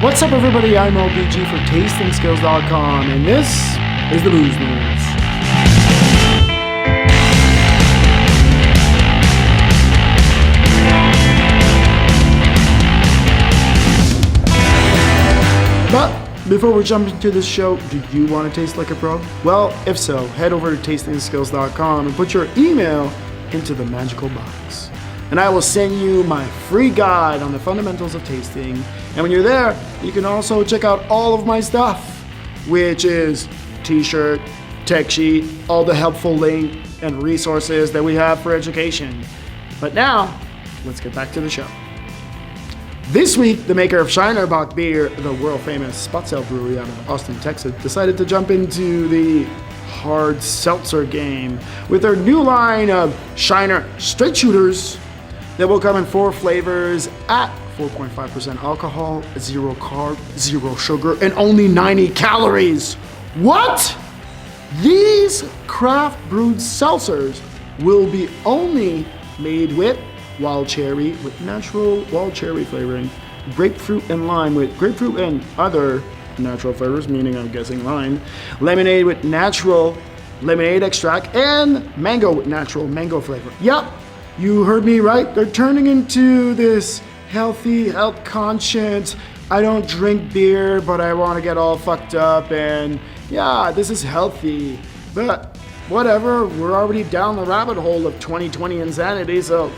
What's up, everybody? I'm LBG for TastingSkills.com, and this is the Booze News. But before we jump into this show, do you want to taste like a pro? Well, if so, head over to TastingSkills.com and put your email into the magical box. And I will send you my free guide on the fundamentals of tasting. And when you're there, you can also check out all of my stuff, which is t-shirt, tech sheet, all the helpful links and resources that we have for education. But now, let's get back to the show. This week, the maker of Shiner Bock beer, the world-famous Spot Sale Brewery out of Austin, Texas, decided to jump into the hard seltzer game with their new line of Shiner Straight Shooters that will come in 4 flavors at 4.5% alcohol, 0 carb, 0 sugar, and only 90 calories. What? These craft brewed seltzers will be only made with wild cherry with natural wild cherry flavoring, grapefruit and lime with grapefruit and other natural flavors, meaning I'm guessing lime, lemonade with natural lemonade extract, and mango with natural mango flavor. Yep, you heard me right. They're turning into this healthy, health conscious, I don't drink beer, but I want to get all fucked up, and yeah, this is healthy. But whatever, we're already down the rabbit hole of 2020 insanity, so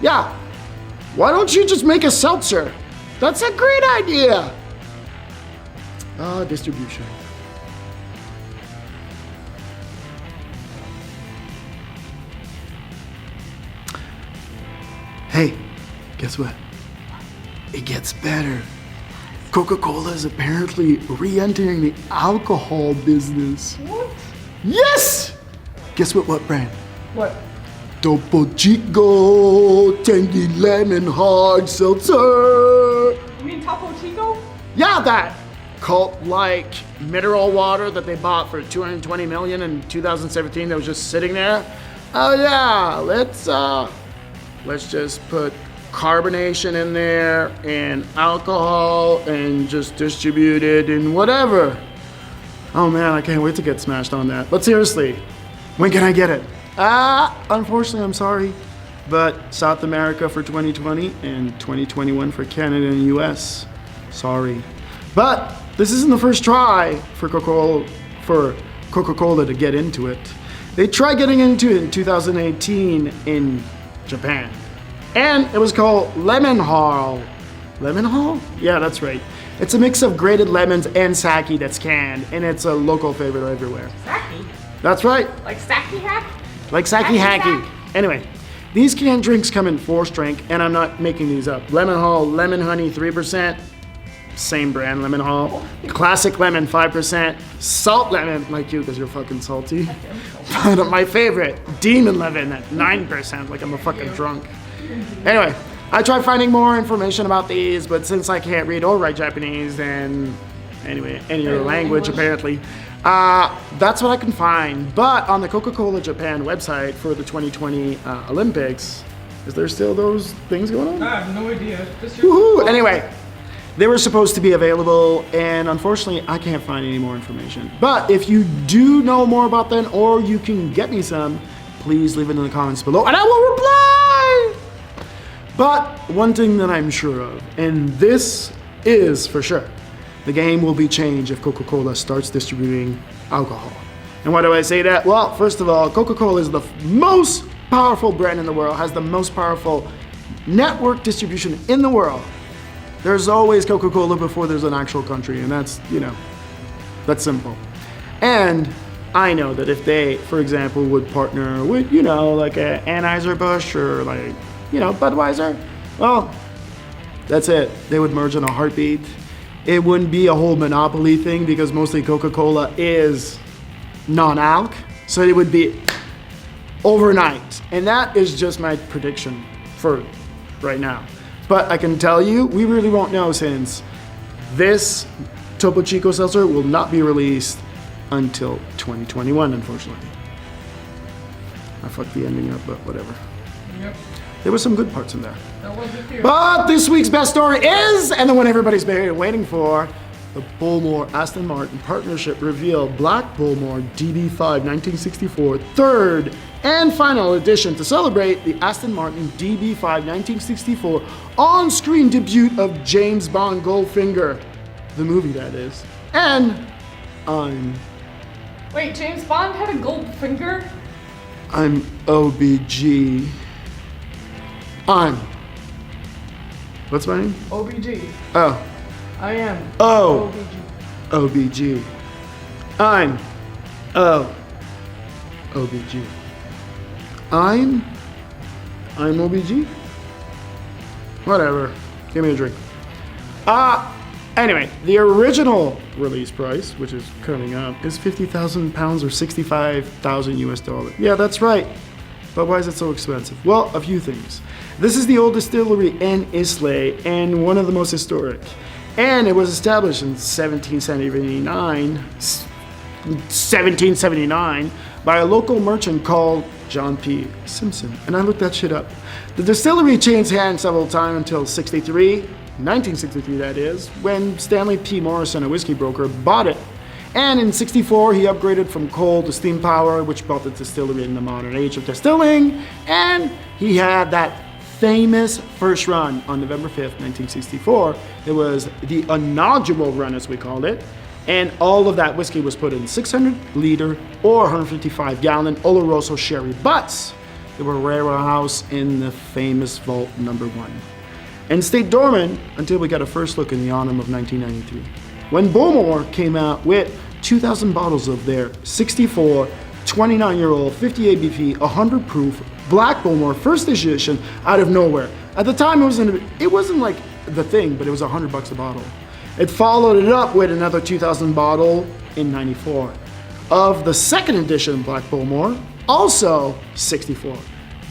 yeah, why don't you just make a seltzer? That's a great idea. Distribution. Hey, guess what? It gets better. Coca-Cola is apparently re-entering the alcohol business. What? Yes! Guess what brand? What? Topo Chico Tangy Lemon Hard Seltzer. You mean Topo Chico? Yeah, that cult-like mineral water that they bought for $220 million in 2017 that was just sitting there. Oh yeah, let's just put carbonation in there and alcohol and just distribute it and whatever. Oh man, I can't wait to get smashed on that. But seriously, when can I get it? Unfortunately, I'm sorry, but South America for 2020 and 2021 for Canada and US. Sorry. But this isn't the first try for Coca-Cola to get into it. They tried getting into it in 2018 in Japan. And it was called Lemon Hall. Lemon Hall? Yeah, that's right. It's a mix of grated lemons and sake that's canned, and it's a local favorite everywhere. Sake? That's right. Like sake hack? Like sake hacky. Anyway, these canned drinks come in 4 strength, and I'm not making these up. Lemon Hall, Lemon Honey 3%, same brand, Lemon Hall. Classic Lemon 5%, Salt Lemon, like you because you're fucking salty. But my favorite, Demon Lemon at 9%, like I'm a fucking drunk. Anyway, I tried finding more information about these, but since I can't read or write Japanese and anyway, any other language apparently, that's what I can find. But on the Coca-Cola Japan website for the 2020 Olympics, is there still those things going on? I have no idea. Woohoo! Anyway, they were supposed to be available, and unfortunately, I can't find any more information. But if you do know more about them, or you can get me some, please leave it in the comments below, and I will reply! But one thing that I'm sure of, and this is for sure, the game will be changed if Coca-Cola starts distributing alcohol. And why do I say that? Well, first of all, Coca-Cola is the most powerful brand in the world, has the most powerful network distribution in the world. There's always Coca-Cola before there's an actual country, and that's, that's simple. And I know that if they, for example, would partner with, like a Anheuser-Busch or like, Budweiser, well, that's it. They would merge in a heartbeat. It wouldn't be a whole monopoly thing because mostly Coca-Cola is non-alc, so it would be overnight. And that is just my prediction for right now. But I can tell you, we really won't know since this Topo Chico seltzer will not be released until 2021, unfortunately. I fucked the ending up, but whatever. Yep. There were some good parts in there. That wasn't clear. But this week's best story is, and the one everybody's been waiting for, the Bullmore Aston Martin partnership revealed Black Bullmore DB5 1964 third and final edition to celebrate the Aston Martin DB5 1964 on-screen debut of James Bond Goldfinger, the movie that is. And Wait, James Bond had a gold finger? I'm OBG. What's my name? OBG. Oh. I am. Oh. OBG. OBG. OBG. I'm OBG? Whatever. Give me a drink. Anyway, the original release price, which is coming up, is 50,000 pounds or 65,000 US dollars. Yeah, that's right. But why is it so expensive? Well, a few things. This is the old distillery in Islay and one of the most historic. And it was established in 1779 by a local merchant called John P. Simpson. And I looked that shit up. The distillery changed hands several times until 1963 that is, when Stanley P. Morrison, a whiskey broker, bought it. And in 64, he upgraded from coal to steam power, which brought the distillery in the modern age of distilling. And he had that famous first run on November 5th, 1964. It was the inaugural run, as we called it. And all of that whiskey was put in 600-liter or 155-gallon Oloroso sherry butts. They were warehoused in the famous Vault Number 1. And stayed dormant until we got a first look in the autumn of 1993, when Bullmore came out with 2,000 bottles of their 64, 29-year-old, 50 ABV, 100 proof Black Bullmore first edition out of nowhere. At the time, it wasn't like the thing, but it was $100 a bottle. It followed it up with another 2,000 bottle in '94 of the second edition Black Bullmore, also 64.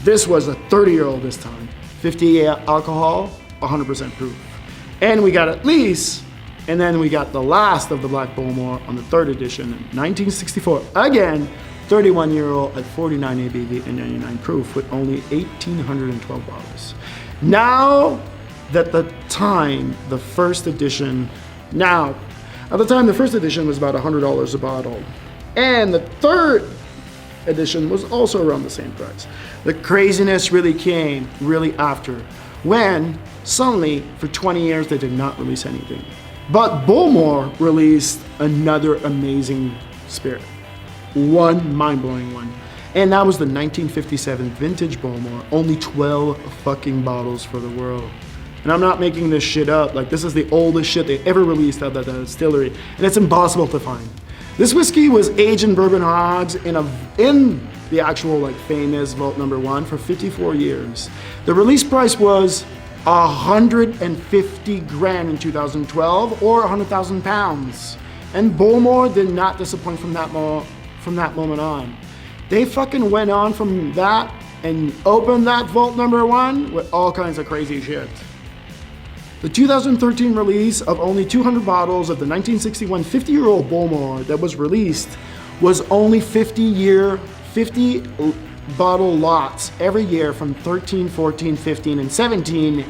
This was a 30-year-old this time, 50 alcohol, 100% proof. And we got and then we got the last of the Black Bullmore on the third edition in 1964. Again, 31-year-old at 49 ABV and 99 proof with only 1,812 bottles. Now that the time the first edition was about $100 a bottle. And the third edition was also around the same price. The craziness really came after, when suddenly for 20 years they did not release anything. But Bullmore released another amazing spirit. One mind-blowing one. And that was the 1957 vintage Bullmore. Only 12 fucking bottles for the world. And I'm not making this shit up. Like, this is the oldest shit they ever released out of that distillery. And it's impossible to find. This whiskey was aged in bourbon hogs in the actual famous Vault Number 1 for 54 years. The release price was 150 grand in 2012 or 100,000 pounds. And Bullmore did not disappoint from that moment on. They fucking went on from that and opened that Vault Number 1 with all kinds of crazy shit. The 2013 release of only 200 bottles of the 1961 50-year-old Bullmore that was released was only 50 bottle lots every year from 13, 14, 15, and 17,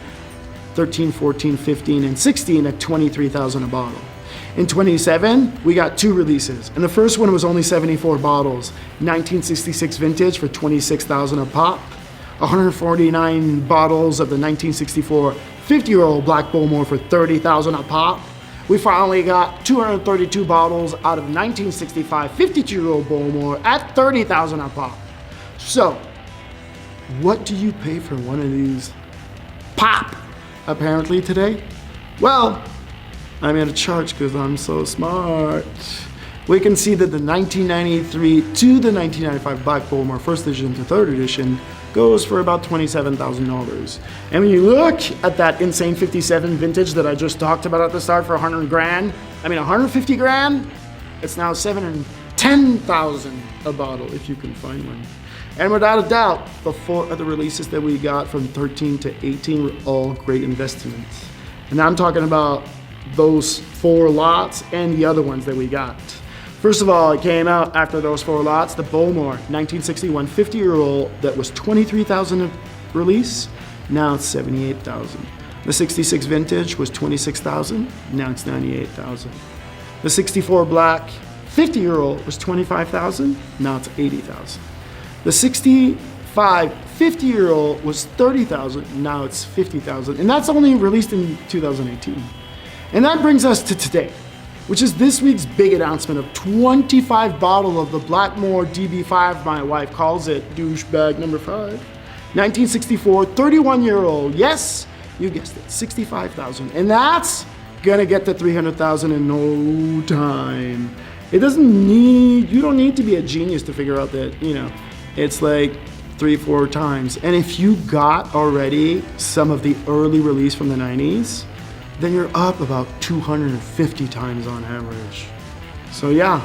13, 14, 15, and 16 at 23,000 a bottle. In 27, we got 2 releases, and the first one was only 74 bottles, 1966 vintage for 26,000 a pop, 149 bottles of the 1964 50-year-old Black Bullmore for 30,000 a pop. We finally got 232 bottles out of 1965 52-year-old Bullmore at 30,000 a pop. So, what do you pay for one of these pop, apparently, today? Well, I'm at a charge because I'm so smart. We can see that the 1993 to the 1995 Black Bullmore first edition to third edition goes for about $27,000. And when you look at that insane 57 vintage that I just talked about at the start for 150 grand, it's now $710,000 a bottle if you can find one. And without a doubt, the 4 other releases that we got from 13 to 18 were all great investments. And I'm talking about those 4 lots and the other ones that we got. First of all, it came out after those 4 lots, the Bullmore 1961 50-year-old that was $23,000 a release, Now it's 78,000. The 66 vintage was 26,000. Now it's 98,000. The 64 black 50-year-old was 25,000. Now it's 80,000. The 65 50-year-old was 30,000. Now it's 50,000. And that's only released in 2018. And that brings us to today, which is this week's big announcement of 25 bottles of the Blackmore DB5, my wife calls it douchebag number 5. 1964, 31-year-old, yes, you guessed it, 65,000. And that's gonna get to 300,000 in no time. You don't need to be a genius to figure out that, it's like 3-4 times. And if you got already some of the early release from the 90s, then you're up about 250 times on average. So yeah,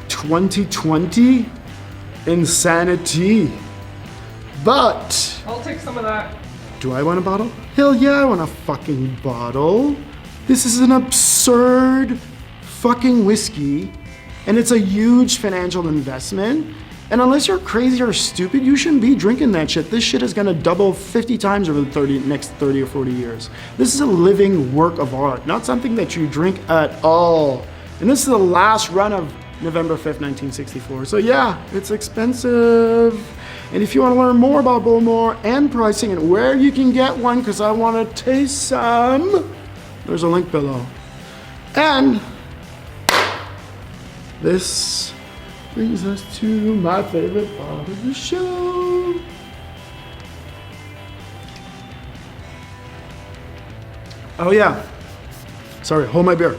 2020, insanity. But I'll take some of that. do I want a bottle? Hell yeah, I want a fucking bottle. This is an absurd fucking whiskey, and it's a huge financial investment. And unless you're crazy or stupid, you shouldn't be drinking that shit. This shit is gonna double 50 times over the next 30 or 40 years. This is a living work of art, not something that you drink at all. And this is the last run of November 5th, 1964. So yeah, it's expensive. And if you wanna learn more about Bowmore and pricing and where you can get one, because I wanna taste some, there's a link below. And this brings us to my favorite part of the show. Oh yeah, sorry, hold my beer.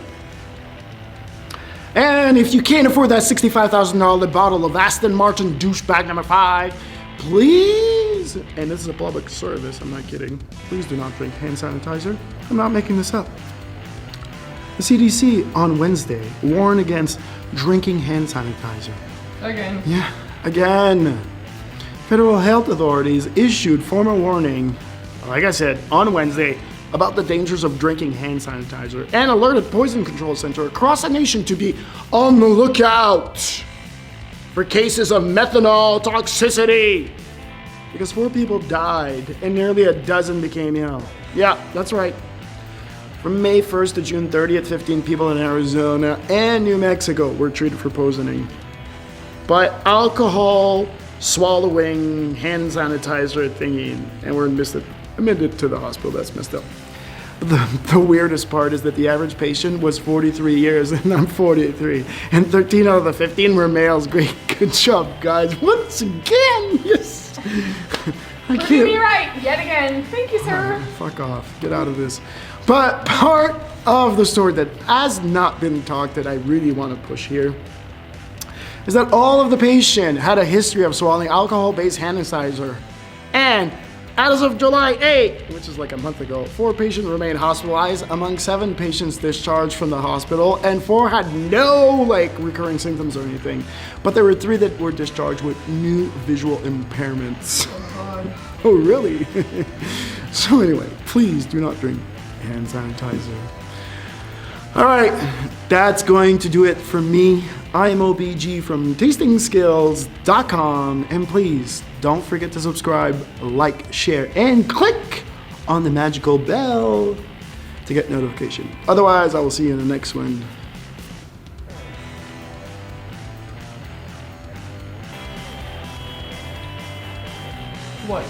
And if you can't afford that $65,000 bottle of Aston Martin douchebag number 5, please, and this is a public service, I'm not kidding, please do not drink hand sanitizer. I'm not making this up. The CDC on Wednesday warned against drinking hand sanitizer. Again. Yeah, again. Federal health authorities issued formal warning, like I said, on Wednesday about the dangers of drinking hand sanitizer and alerted Poison Control Center across the nation to be on the lookout for cases of methanol toxicity. Because 4 people died and nearly a dozen became ill. Yeah, that's right. From May 1st to June 30th, 15 people in Arizona and New Mexico were treated for poisoning by alcohol swallowing hand sanitizer thingy, and were admitted to the hospital. That's messed up. The weirdest part is that the average patient was 43 years and I'm 43, and 13 out of the 15 were males. Great, good job, guys. Once again, yes. I Proving me right, yet again. Thank you, sir. Fuck off. Get out of this. But part of the story that has not been talked that I really want to push here is that all of the patients had a history of swallowing alcohol-based hand sanitizer. And as of July 8, which is like a month ago, 4 patients remained hospitalized among 7 patients discharged from the hospital, and 4 had no recurring symptoms or anything. But there were 3 that were discharged with new visual impairments. Oh, really? So anyway, please do not drink hand sanitizer. All right, that's going to do it for me. I'm OBG from tastingskills.com, and please don't forget to subscribe, like, share, and click on the magical bell to get notification. Otherwise, I will see you in the next one. What?